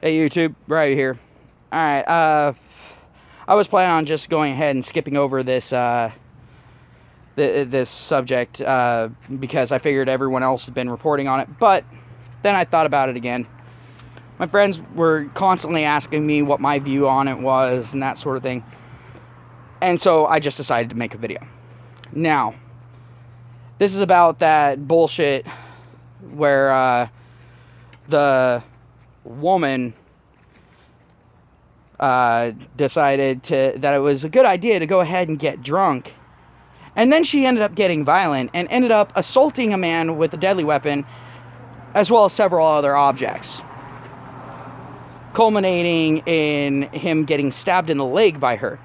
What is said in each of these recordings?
Hey YouTube, right here. Alright, I was planning on just going ahead and skipping over this this subject because I figured everyone else had been reporting on it, but then I thought about it again. My friends were constantly asking me what my view on it was and that sort of thing, and so I just decided to make a video. Now, this is about that bullshit where the woman decided that it was a good idea to go ahead and get drunk, and then she ended up getting violent and ended up assaulting a man with a deadly weapon as well as several other objects, culminating in him getting stabbed in the leg by her.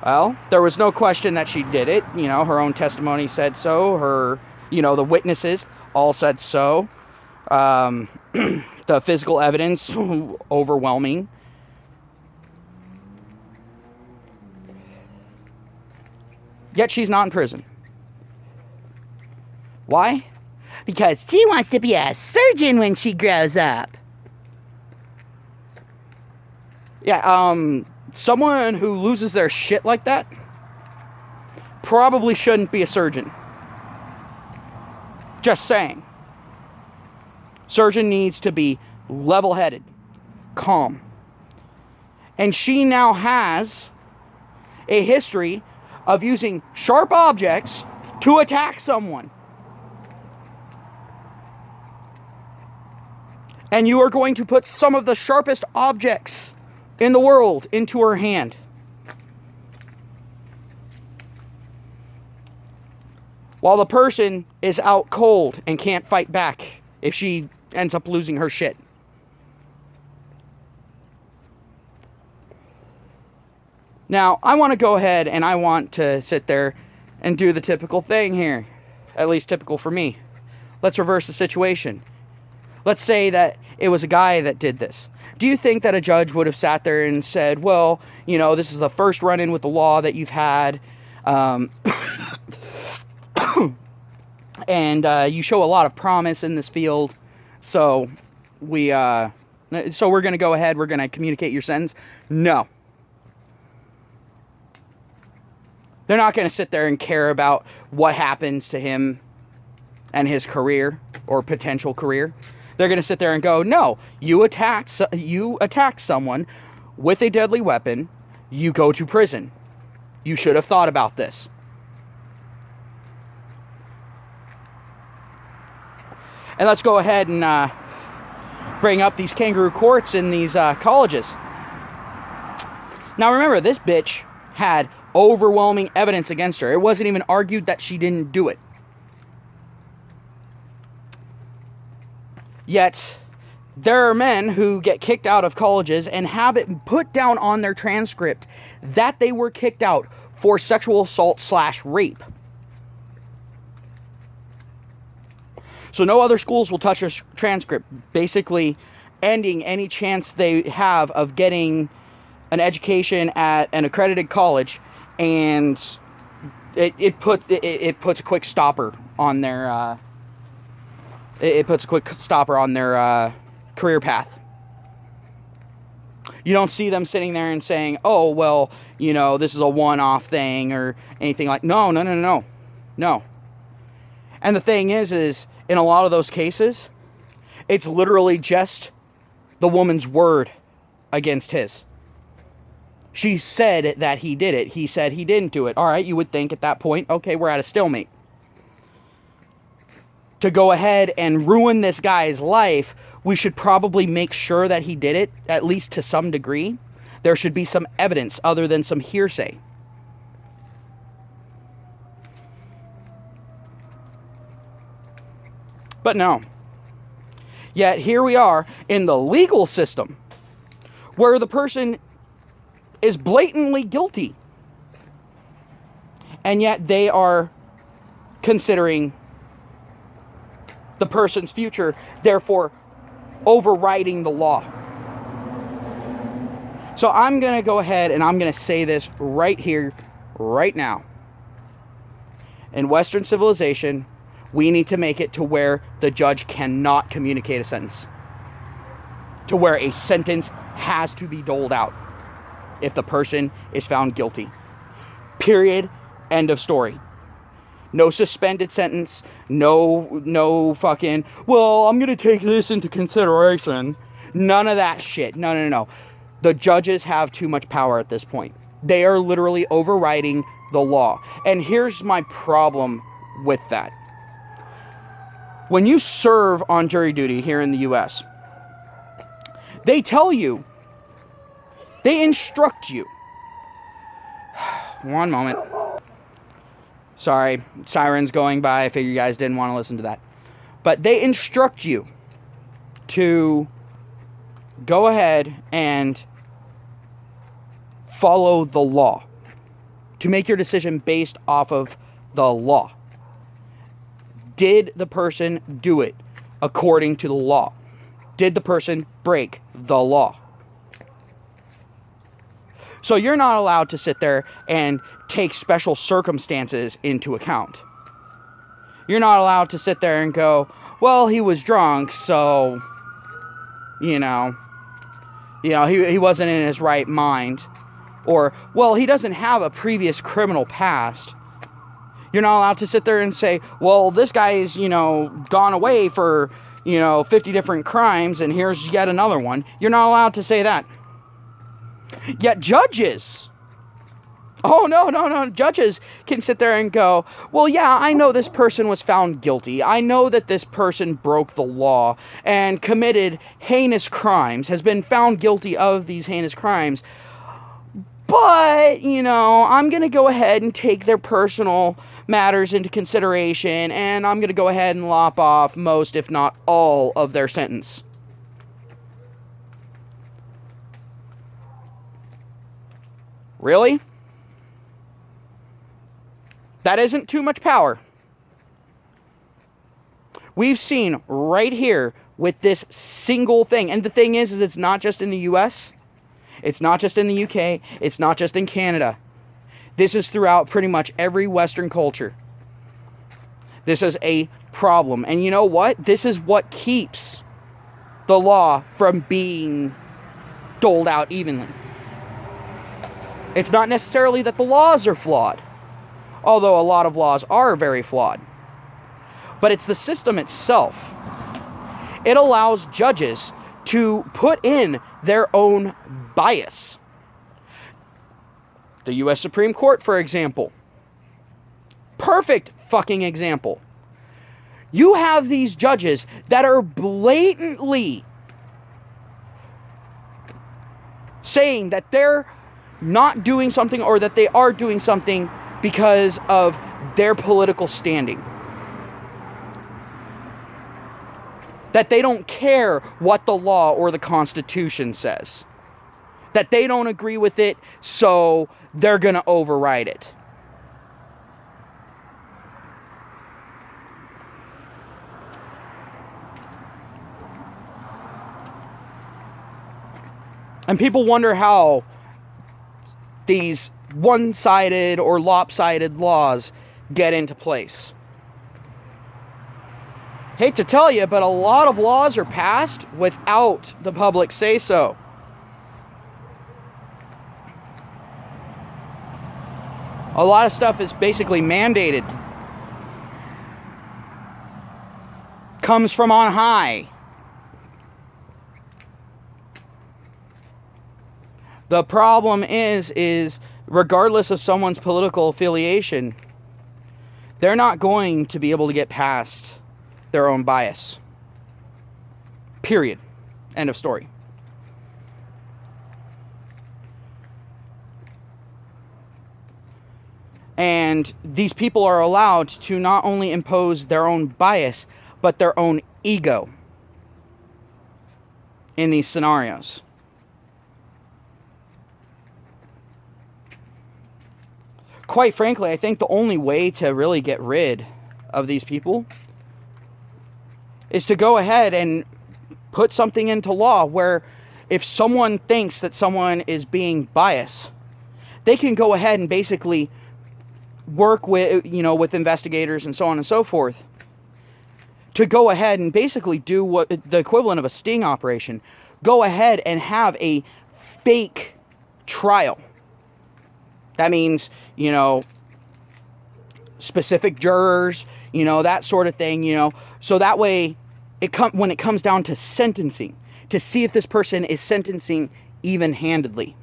Well, there was no question that she did it. You know, her own testimony said so. Her, the witnesses all said so. The physical evidence, overwhelming. Yet she's not in prison. Why? Because she wants to be a surgeon when she grows up. Yeah, someone who loses their shit like that probably shouldn't be a surgeon. Just saying. Surgeon needs to be level-headed, calm. And she now has a history of using sharp objects to attack someone. And you are going to put some of the sharpest objects in the world into her hand. While the person is out cold and can't fight back if she ends up losing her shit. Now, I want to go ahead and I want to sit there and do the typical thing here. At least typical for me. Let's reverse the situation. Let's say that it was a guy that did this. Do you think that a judge would have sat there and said, well, this is the first run-in with the law that you've had, and you show a lot of promise in this field, so we're going to go ahead, we're going to communicate your sentence? No. They're not going to sit there and care about what happens to him and his career or potential career. They're going to sit there and go, no, you attacked someone with a deadly weapon, you go to prison. You should have thought about this. And let's go ahead and bring up these kangaroo courts in these colleges. Now remember, this bitch had overwhelming evidence against her. It wasn't even argued that she didn't do it. Yet, there are men who get kicked out of colleges and have it put down on their transcript that they were kicked out for sexual assault / rape. So no other schools will touch a transcript, basically ending any chance they have of getting an education at an accredited college, and it puts a quick stopper on their career path. You don't see them sitting there and saying, oh, well, this is a one-off thing or anything like. No. And the thing is in a lot of those cases, it's literally just the woman's word against his. She said that he did it. He said he didn't do it. All right, you would think at that point, okay, we're at a stalemate. To go ahead and ruin this guy's life, we should probably make sure that he did it, at least to some degree. There should be some evidence other than some hearsay. But no. Yet here we are in the legal system where the person is blatantly guilty. And yet they are considering the person's future, therefore overriding the law. So I'm going to go ahead and I'm going to say this right here, right now. In Western civilization, we need to make it to where the judge cannot communicate a sentence. to where a sentence has to be doled out if the person is found guilty. Period. End of story. No suspended sentence. No fucking, well, I'm going to take this into consideration. None of that shit. No. The judges have too much power at this point. They are literally overriding the law. And here's my problem with that. When you serve on jury duty here in the U.S., they tell you, they instruct you. One moment. Sorry, sirens going by. I figure you guys didn't want to listen to that. But they instruct you to go ahead and follow the law. To make your decision based off of the law. Did the person do it according to the law? Did the person break the law? So you're not allowed to sit there and take special circumstances into account. You're not allowed to sit there and go, well, he was drunk, so, he wasn't in his right mind. Or, well, he doesn't have a previous criminal past. You're not allowed to sit there and say, well, this guy's, gone away for, 50 different crimes, and here's yet another one. You're not allowed to say that. Yet judges, judges can sit there and go, well, yeah, I know this person was found guilty. I know that this person broke the law and committed heinous crimes, has been found guilty of these heinous crimes. But, I'm going to go ahead and take their personal matters into consideration, and I'm going to go ahead and lop off most, if not all, of their sentence. Really? That isn't too much power. We've seen right here with this single thing, and the thing is it's not just in the US, it's not just in the UK, it's not just in Canada. This is throughout pretty much every Western culture. This is a problem. And you know what? This is what keeps the law from being doled out evenly. It's not necessarily that the laws are flawed, although a lot of laws are very flawed. But it's the system itself. It allows judges to put in their own bias. The U.S. Supreme Court, for example. Perfect fucking example. You have these judges that are blatantly saying that they're not doing something or that they are doing something because of their political standing. That they don't care what the law or the Constitution says. That they don't agree with it, so they're going to override it. And people wonder how these one-sided or lopsided laws get into place. Hate to tell you, but a lot of laws are passed without the public say-so. A lot of stuff is basically mandated. Comes from on high. The problem is regardless of someone's political affiliation, they're not going to be able to get past their own bias. Period. End of story. And these people are allowed to not only impose their own bias, but their own ego in these scenarios. Quite frankly, I think the only way to really get rid of these people is to go ahead and put something into law where if someone thinks that someone is being biased, they can go ahead and basically work with, with investigators and so on and so forth to go ahead and basically do what the equivalent of a sting operation. go ahead and have a fake trial. That means, you know, specific jurors, you know, that sort of thing, you know. So that way, when it comes down to sentencing, to see if this person is sentencing even-handedly,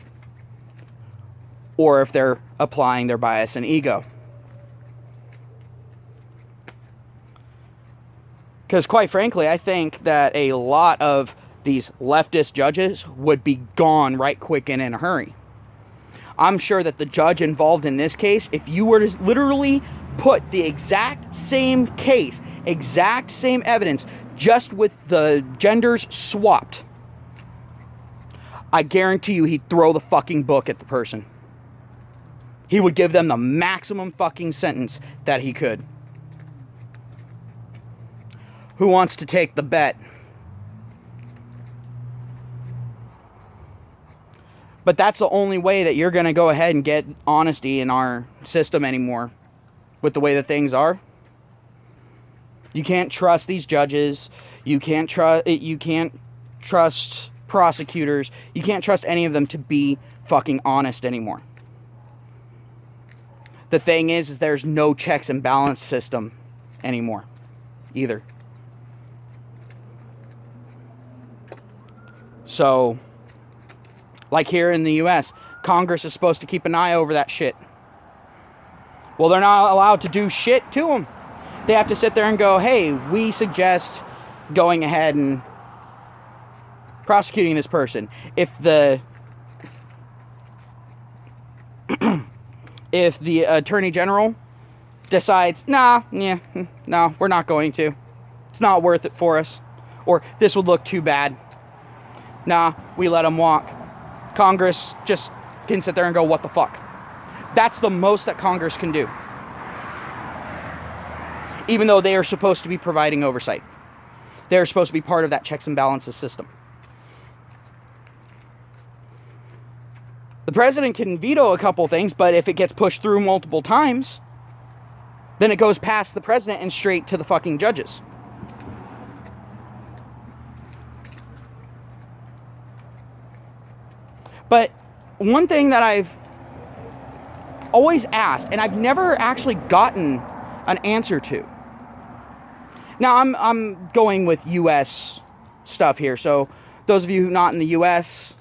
or if they're applying their bias and ego. Because quite frankly, I think that a lot of these leftist judges would be gone right quick and in a hurry. I'm sure that the judge involved in this case, if you were to literally put the exact same case, exact same evidence, just with the genders swapped, I guarantee you he'd throw the fucking book at the person. He would give them the maximum fucking sentence that he could. Who wants to take the bet? But that's the only way that you're going to go ahead and get honesty in our system anymore. With the way that things are. You can't trust these judges. You can't trust prosecutors. You can't trust any of them to be fucking honest anymore. The thing is there's no checks and balance system anymore either. So, like here in the US, Congress is supposed to keep an eye over that shit. Well, they're not allowed to do shit to them. They have to sit there and go, hey, we suggest going ahead and prosecuting this person. If the if the Attorney General decides, no, we're not going to. It's not worth it for us. Or this would look too bad. Nah, we let them walk. Congress just can sit there and go, what the fuck? That's the most that Congress can do. Even though they are supposed to be providing oversight. They are supposed to be part of that checks and balances system. The president can veto a couple things, but if it gets pushed through multiple times, then it goes past the president and straight to the fucking judges. But one thing that I've always asked, and I've never actually gotten an answer to. Now, I'm going with U.S. stuff here, so those of you not in the U.S.,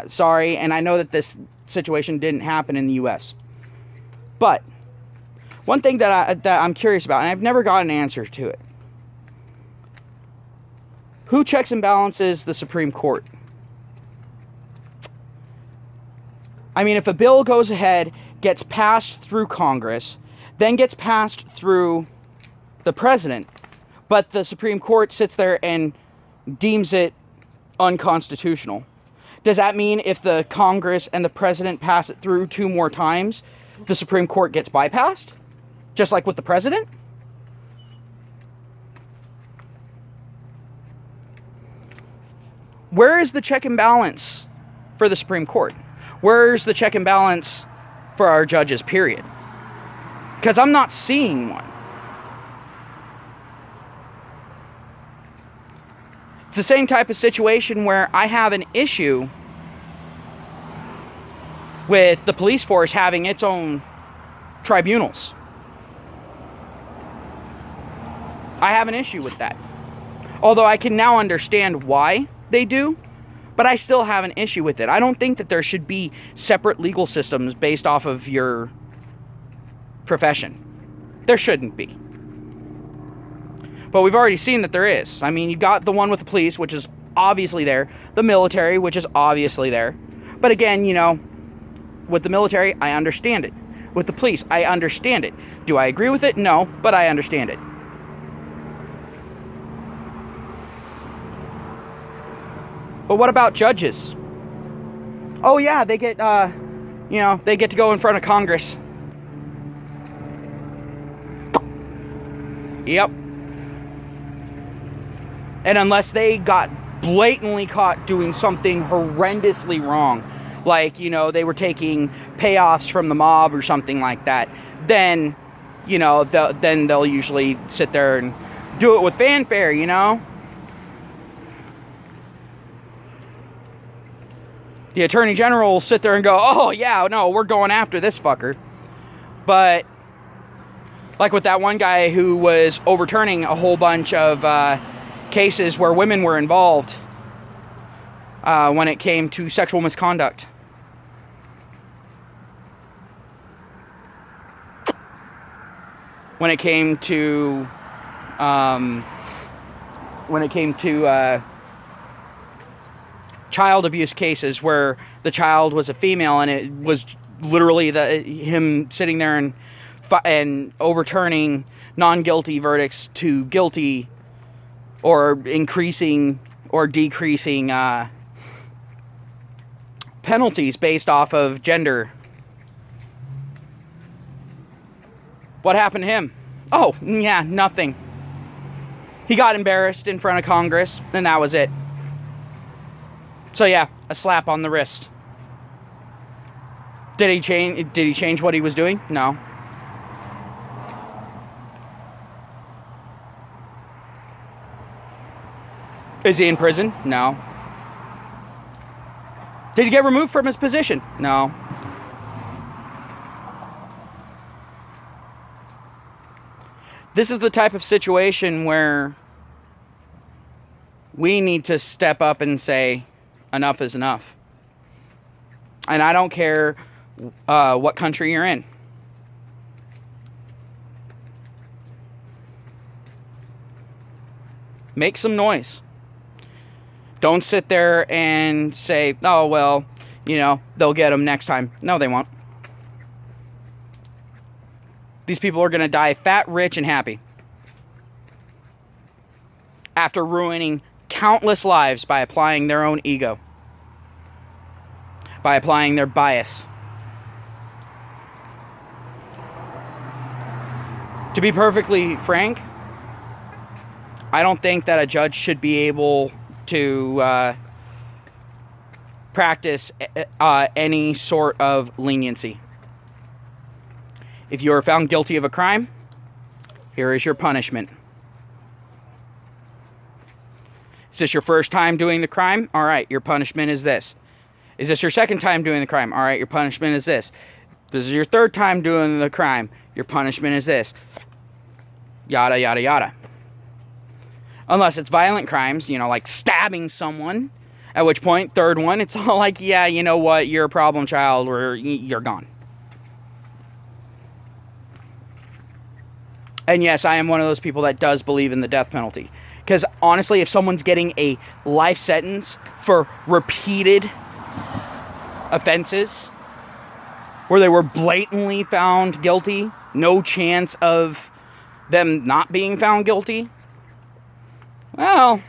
sorry, and I know that this situation didn't happen in the U.S. But one thing that I'm curious about, and I've never gotten an answer to it. Who checks and balances the Supreme Court? I mean, if a bill goes ahead, gets passed through Congress, then gets passed through the president, but the Supreme Court sits there and deems it unconstitutional, does that mean if the Congress and the president pass it through 2 more times, the Supreme Court gets bypassed? Just like with the president? Where is the check and balance for the Supreme Court? Where's the check and balance for our judges, period? Because I'm not seeing one. It's the same type of situation where I have an issue with the police force having its own tribunals. I have an issue with that. Although I can now understand why they do, but I still have an issue with it. I don't think that there should be separate legal systems based off of your profession. There shouldn't be. But we've already seen that there is. I mean, you've got the one with the police, which is obviously there. The military, which is obviously there. But again, you know, with the military, I understand it. With the police, I understand it. Do I agree with it? No, but I understand it. But what about judges? Oh yeah, they get, they get to go in front of Congress. Yep. And unless they got blatantly caught doing something horrendously wrong, like, they were taking payoffs from the mob or something like that, then, then they'll usually sit there and do it with fanfare, The Attorney General will sit there and go, oh, yeah, no, we're going after this fucker. But, like with that one guy who was overturning a whole bunch of cases where women were involved when it came to sexual misconduct. When it came to child abuse cases where the child was a female and it was literally him sitting there and overturning non-guilty verdicts to guilty, or increasing or decreasing penalties based off of gender. What happened to him? Oh, yeah, nothing. He got embarrassed in front of Congress, and that was it. So yeah, a slap on the wrist. Did he change what he was doing? No. Is he in prison? No. Did he get removed from his position? No. This is the type of situation where we need to step up and say, enough is enough. And I don't care what country you're in. Make some noise. Don't sit there and say, oh, well, they'll get them next time. No, they won't. These people are going to die fat, rich, and happy. After ruining countless lives by applying their own ego. By applying their bias. To be perfectly frank, I don't think that a judge should be able to practice any sort of leniency. If you are found guilty of a crime, here is your punishment. Is this your first time doing the crime? All right, your punishment is this. Is this your second time doing the crime? All right, your punishment is this. This is your third time doing the crime. Your punishment is this. Yada, yada, yada. Unless it's violent crimes, like stabbing someone. At which point, third one, it's all like, yeah, you know what? You're a problem child, or you're gone. And yes, I am one of those people that does believe in the death penalty. Because honestly, if someone's getting a life sentence for repeated offenses, where they were blatantly found guilty, no chance of them not being found guilty, well,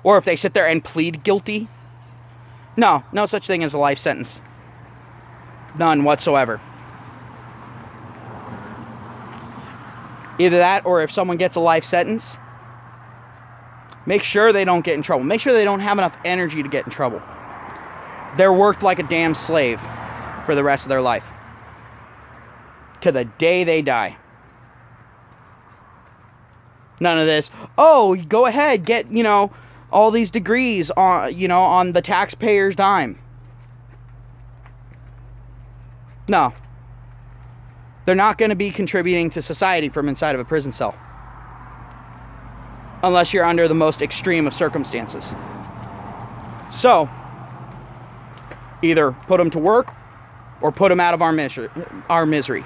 or if they sit there and plead guilty, no such thing as a life sentence. None whatsoever. Either that, or if someone gets a life sentence, make sure they don't get in trouble. Make sure they don't have enough energy to get in trouble. They're worked like a damn slave for the rest of their life. To the day they die. None of this, oh, go ahead, get, all these degrees on the taxpayer's dime. No. They're not going to be contributing to society from inside of a prison cell. Unless you're under the most extreme of circumstances. So, either put them to work or put them out of our misery.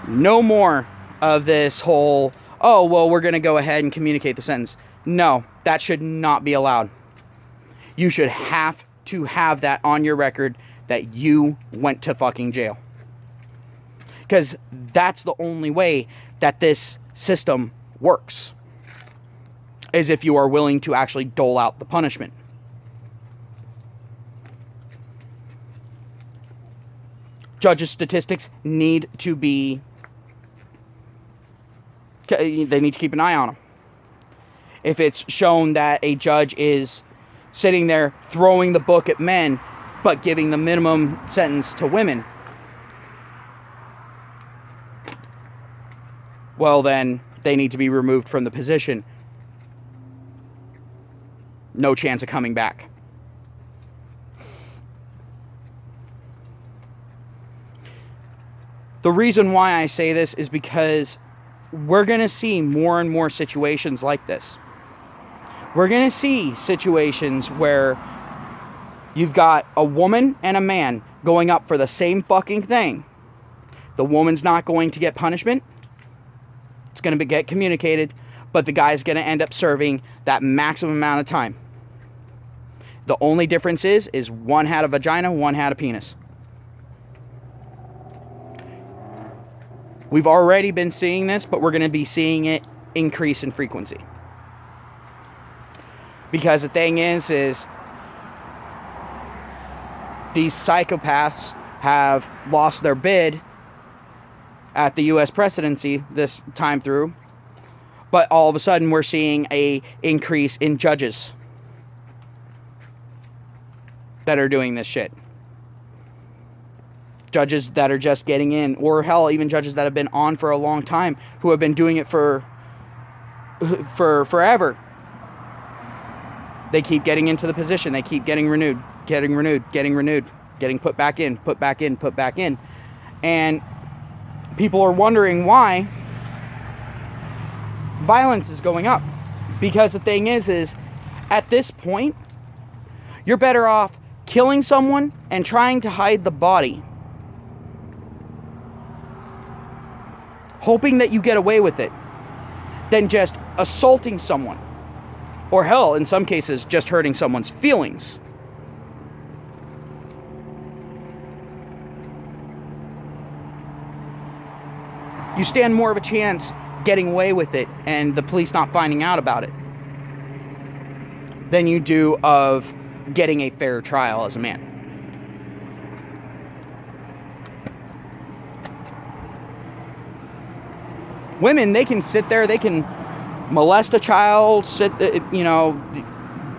No more of this whole, oh, well, we're going to go ahead and communicate the sentence. No, that should not be allowed. You should have to have that on your record that you went to fucking jail. Because that's the only way that this system works. Is if you are willing to actually dole out the punishment. Judges' statistics need to be... They need to keep an eye on them. If it's shown that a judge is sitting there throwing the book at men, but giving the minimum sentence to women, well then, they need to be removed from the position. no chance of coming back. The reason why I say this is because we're going to see more and more situations like this. We're going to see situations where you've got a woman and a man going up for the same fucking thing. The woman's not going to get punishment. It's going to get communicated, but the guy's going to end up serving that maximum amount of time. The only difference is one had a vagina, one had a penis. We've already been seeing this, but we're going to be seeing it increase in frequency. Because the thing is these psychopaths have lost their bid at the U.S. presidency this time through, but all of a sudden we're seeing a increase in judges that are doing this shit. Judges that are just getting in, or hell, even judges that have been on for a long time, who have been doing it for forever. They keep getting into the position. They keep getting renewed, getting put back in. And people are wondering why violence is going up. Because the thing is at this point, you're better off killing someone and trying to hide the body, hoping that you get away with it, than just assaulting someone. Or hell, in some cases, just hurting someone's feelings. You stand more of a chance getting away with it and the police not finding out about it than you do of getting a fair trial as a man. Women, they can sit there, they can molest a child,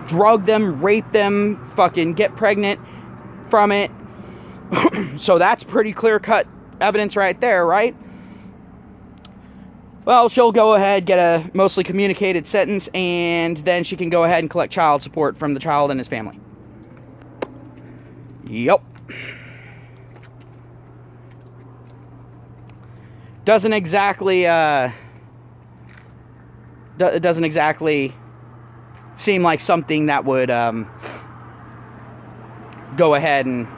drug them, rape them, fucking get pregnant from it. So that's pretty clear-cut evidence right there, right? Well, she'll go ahead, get a mostly communicated sentence, and then she can go ahead and collect child support from the child and his family. Yup. Doesn't exactly seem like something that would go ahead and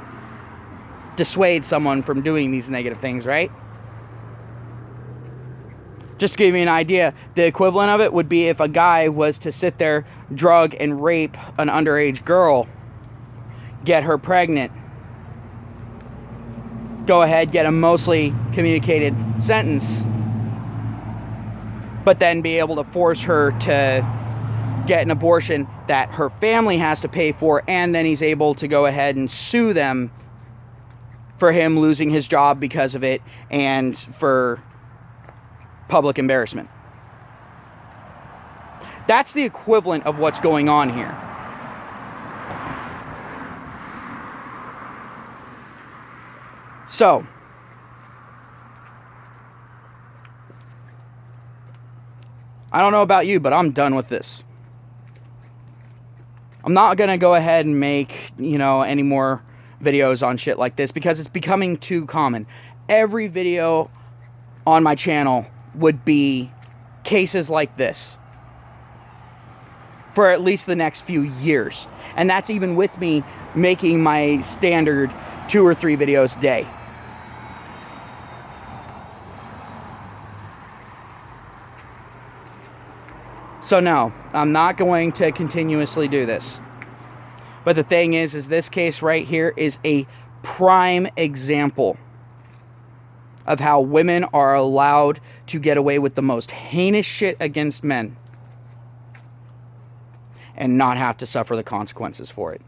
dissuade someone from doing these negative things, right? Just to give you an idea, the equivalent of it would be if a guy was to sit there, drug and rape an underage girl, get her pregnant, go ahead, get a mostly communicated sentence, but then be able to force her to get an abortion that her family has to pay for, and then he's able to go ahead and sue them for him losing his job because of it and for public embarrassment. That's the equivalent of what's going on here. So, I don't know about you, but I'm done with this. I'm not going to go ahead and make, any more videos on shit like this because it's becoming too common. Every video on my channel would be cases like this for at least the next few years. And that's even with me making my standard 2 or 3 videos a day. So no, I'm not going to continuously do this. But the thing is this case right here is a prime example of how women are allowed to get away with the most heinous shit against men and not have to suffer the consequences for it.